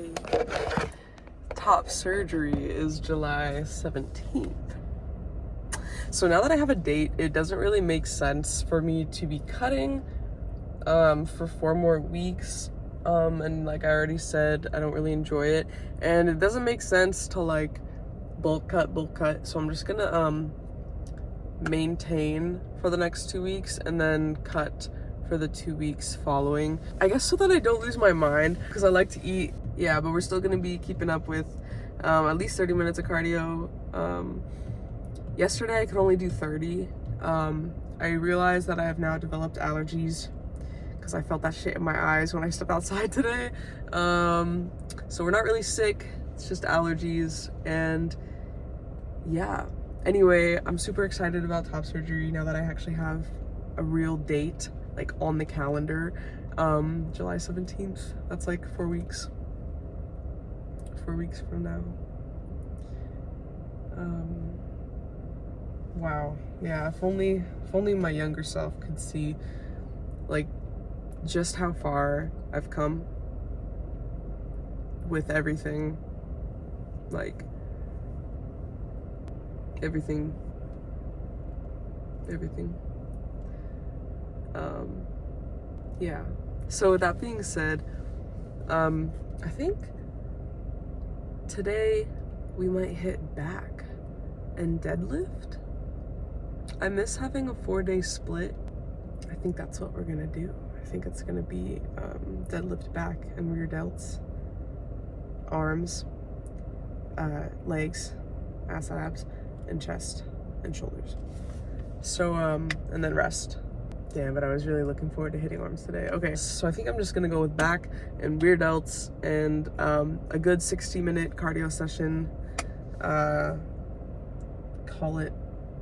my top surgery is July 17th. So now that I have a date, it doesn't really make sense for me to be cutting for 4 more weeks. And like I already said, I don't really enjoy it. And it doesn't make sense to like bulk cut. So I'm just gonna maintain for the next 2 weeks and then cut for the 2 weeks following. I guess so that I don't lose my mind, because I like to eat. Yeah, but we're still gonna be keeping up with at least 30 minutes of cardio. Yesterday I could only do 30. I realized that I have now developed allergies because I felt that shit in my eyes when I stepped outside today. So we're not really sick, it's just allergies. And yeah, anyway, I'm super excited about top surgery now that I actually have a real date, like on the calendar. July 17th, that's like 4 weeks. 4 weeks from now. Wow, yeah, if only my younger self could see like just how far I've come with everything, like everything. Yeah, so with that being said, I think today we might hit back and deadlift. I miss having a 4-day split. I think that's what we're gonna do. I think it's gonna be deadlift back and rear delts, arms, legs, ass abs, and chest and shoulders. So and then rest. Damn, but I was really looking forward to hitting arms today. Okay, so I think I'm just gonna go with back and rear delts and a good 60-minute cardio session. Call it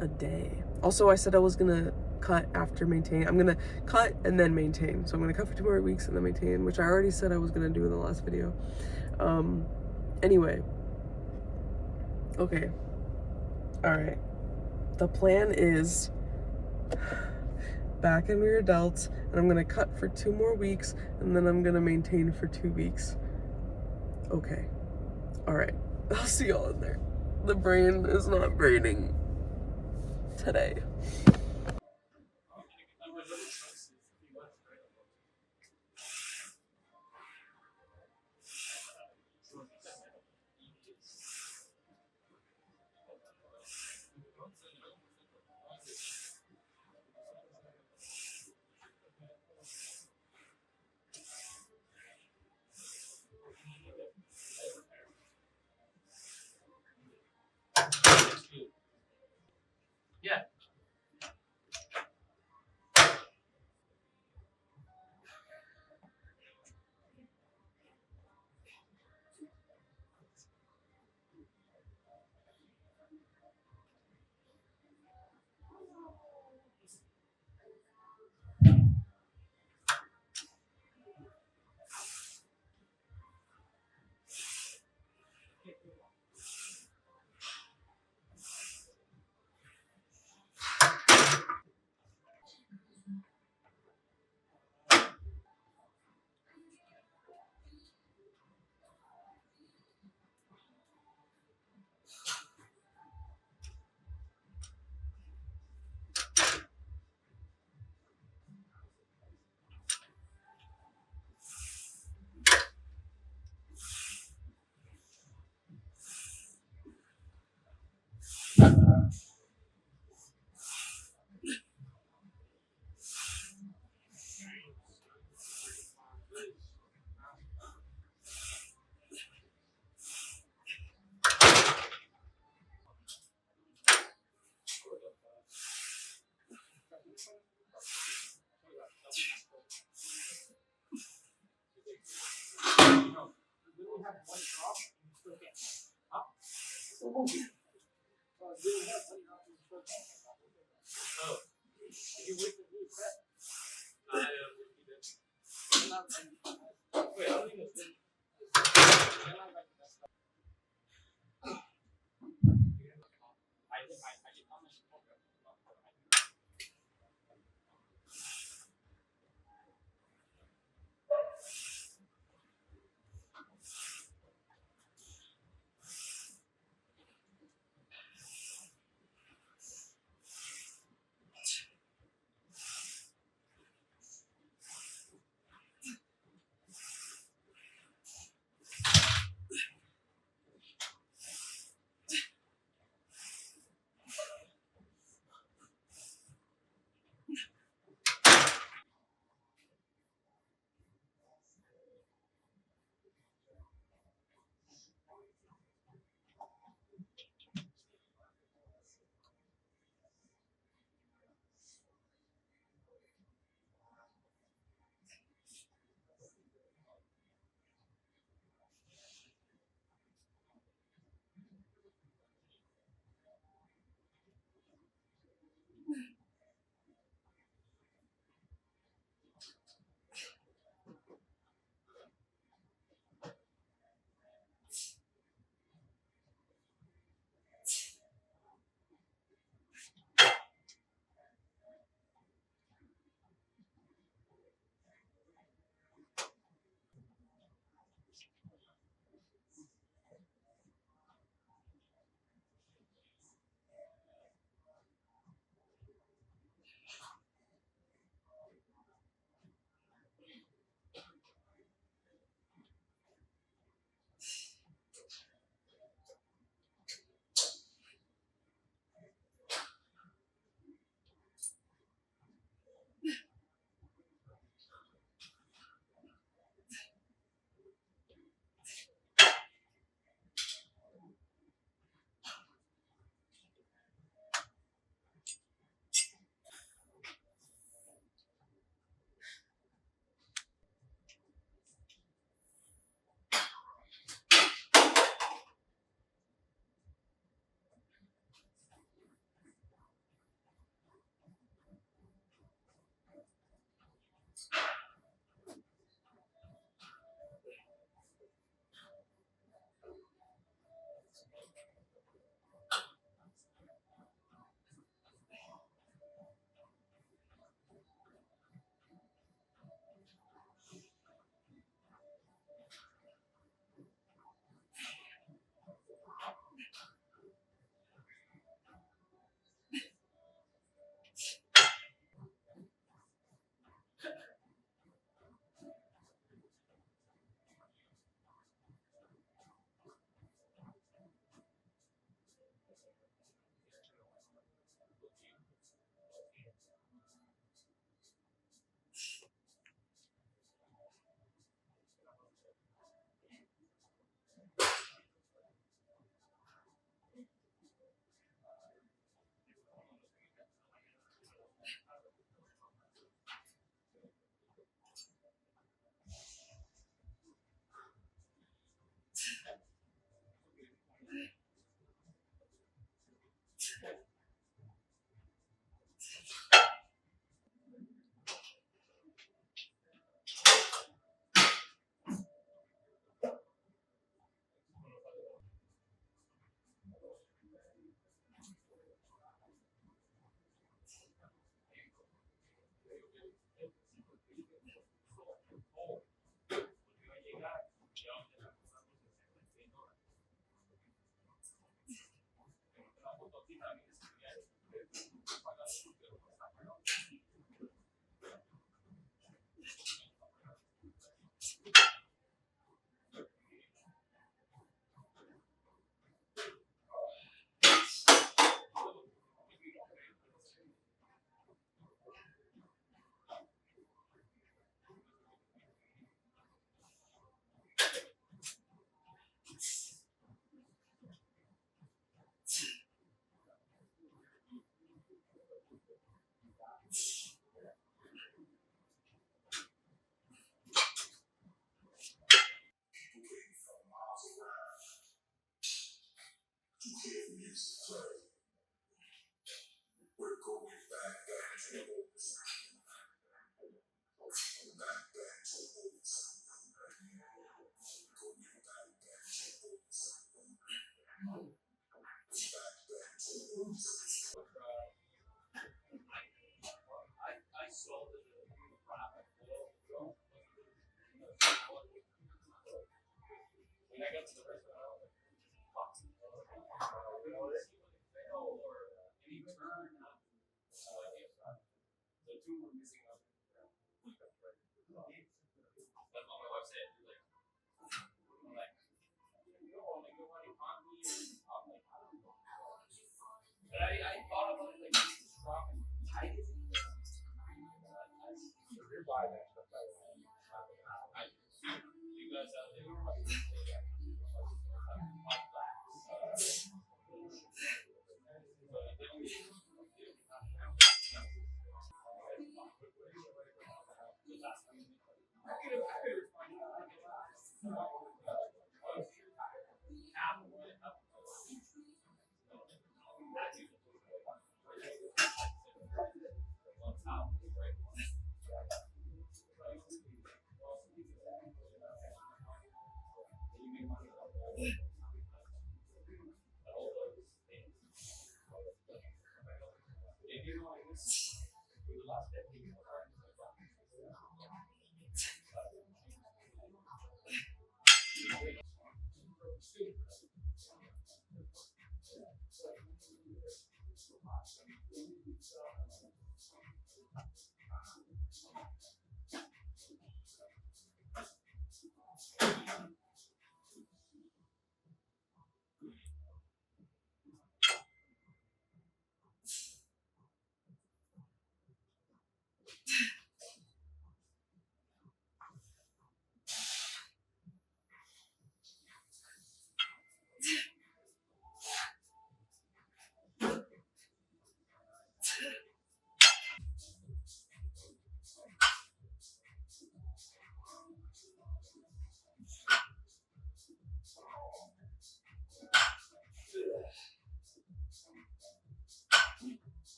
a day. Also, I said I was gonna cut after maintain. I'm gonna cut and then maintain. So I'm gonna cut for 2 more weeks and then maintain, which I already said I was gonna do in the last video. Anyway. Okay. All right. The plan is back and rear delts, and I'm gonna cut for 2 more weeks, and then I'm gonna maintain for 2 weeks. Okay. All right. I'll see y'all in there. The brain is not braining today. Yeah.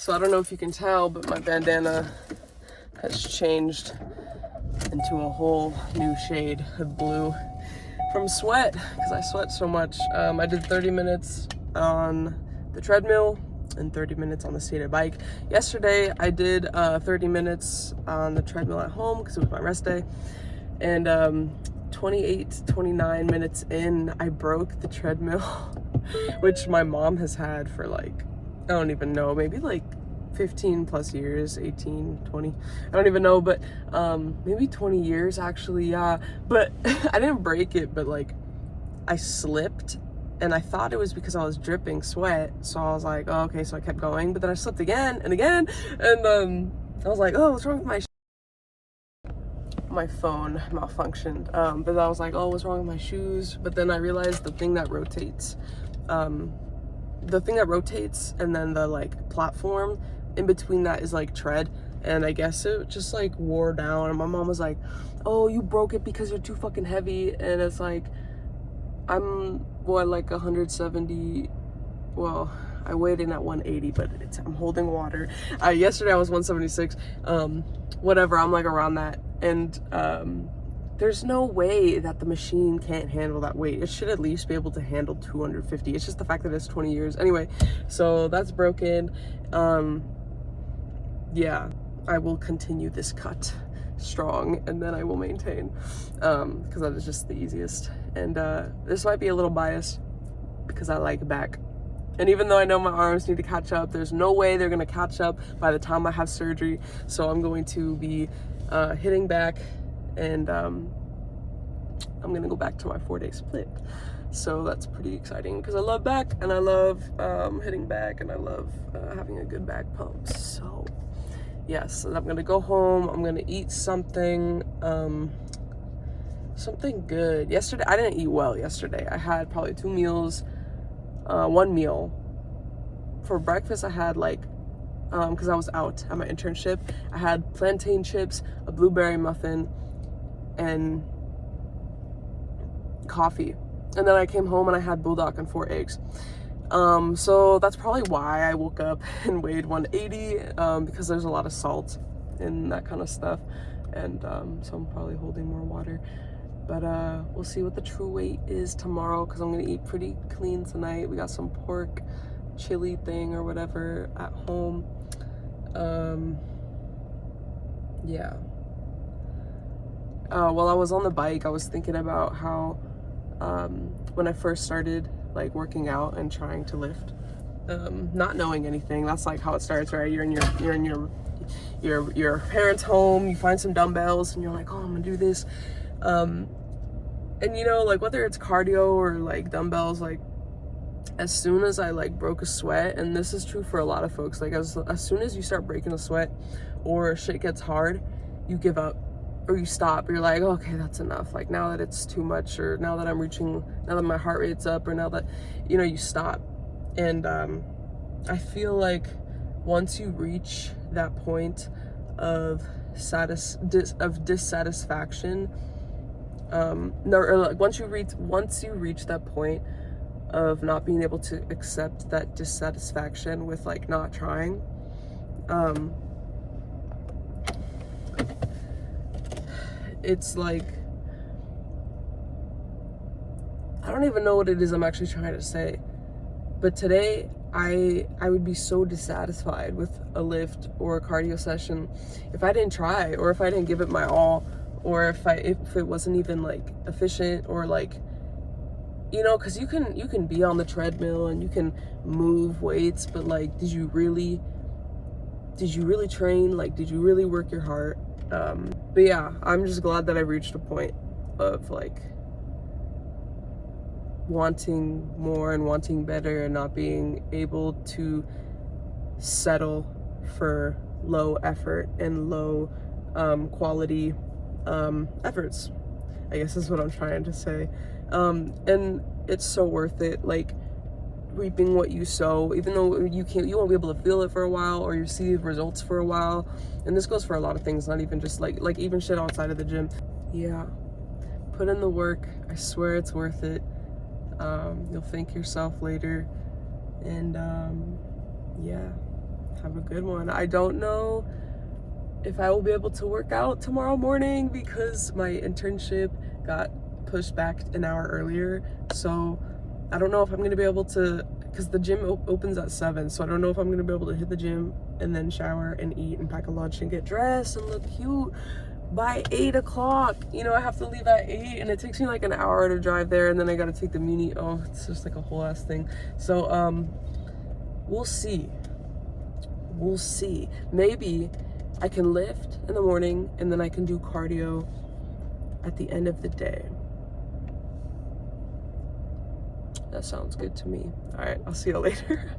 So I don't know if you can tell, but my bandana has changed into a whole new shade of blue from sweat, because I sweat so much. I did 30 minutes on the treadmill and 30 minutes on the seated bike. Yesterday I did 30 minutes on the treadmill at home because it was my rest day, and 29 minutes in, I broke the treadmill, which my mom has had for like, I don't even know, maybe like 15 plus years, 18, 20, I don't even know, but maybe 20 years actually, yeah. But I didn't break it, but like I slipped, and I thought it was because I was dripping sweat, so I was like, oh, okay, so I kept going, but then I slipped again and again, and I was like, oh, what's wrong with my phone malfunctioned, but then I was like, oh, what's wrong with my shoes? But then I realized the thing that rotates and then the like platform in between that is like tread, and I guess it just like wore down, and my mom was like, oh, you broke it because you're too fucking heavy. And it's like, I'm like 170, well, I weighed in at 180, but I'm holding water. Yesterday I was 176, whatever, I'm like around that, and there's no way that the machine can't handle that weight. It should at least be able to handle 250. It's just the fact that it's 20 years. Anyway, so that's broken. Yeah, I will continue this cut strong, and then I will maintain, because that is just the easiest. And this might be a little biased because I like back. And even though I know my arms need to catch up, there's no way they're gonna catch up by the time I have surgery. So I'm going to be hitting back, and I'm gonna go back to my 4-day split. So that's pretty exciting because I love back, and I love hitting back, and I love having a good back pump. So yes, I'm gonna go home, I'm gonna eat something good. Yesterday, I didn't eat well yesterday. I had probably 2 meals, 1 meal. For breakfast, I had like, because I was out at my internship, I had plantain chips, a blueberry muffin, and coffee. And then I came home and I had bulldog and 4 eggs. So that's probably why I woke up and weighed 180, because there's a lot of salt in that kind of stuff. And so I'm probably holding more water. But we'll see what the true weight is tomorrow, because I'm gonna eat pretty clean tonight. We got some pork chili thing or whatever at home. Yeah. While I was on the bike, I was thinking about how when I first started like working out and trying to lift, not knowing anything, that's like how it starts, right? You're in your parents' home, you find some dumbbells, and you're like, oh, I'm gonna do this. And you know, like whether it's cardio or like dumbbells, like as soon as I like broke a sweat, and this is true for a lot of folks, like as soon as you start breaking a sweat or shit gets hard, you give up or you stop. You're like, okay, that's enough. Like now that it's too much, or now that my heart rate's up, or now that, you know, you stop. And I feel like once you reach that point of dissatisfaction, once you reach that point of not being able to accept that dissatisfaction with like not trying, it's like, I don't even know what it is I'm actually trying to say, but today I would be so dissatisfied with a lift or a cardio session if I didn't try, or if I didn't give it my all, or if it wasn't even like efficient, or like, you know, because you can be on the treadmill and you can move weights, but like, did you really train? Like, did you really work your heart? But yeah, I'm just glad that I reached a point of like wanting more and wanting better, and not being able to settle for low effort and low quality efforts, I guess is what I'm trying to say. And it's so worth it, like reaping what you sow, even though you won't be able to feel it for a while, or you see results for a while. And this goes for a lot of things, not even just like even shit outside of the gym. Yeah, put in the work. I swear it's worth it. You'll thank yourself later. And yeah, Have a good one. I don't know if I will be able to work out tomorrow morning because my internship got pushed back an hour earlier. So I don't know if I'm going to be able to, because the gym opens at 7. So I don't know if I'm going to be able to hit the gym and then shower and eat and pack a lunch and get dressed and look cute by 8 o'clock. You know, I have to leave at 8 and it takes me like an hour to drive there, and then I got to take the Muni. Oh, it's just like a whole ass thing. So we'll see. We'll see. Maybe I can lift in the morning and then I can do cardio at the end of the day. That sounds good to me. All right, I'll see you later.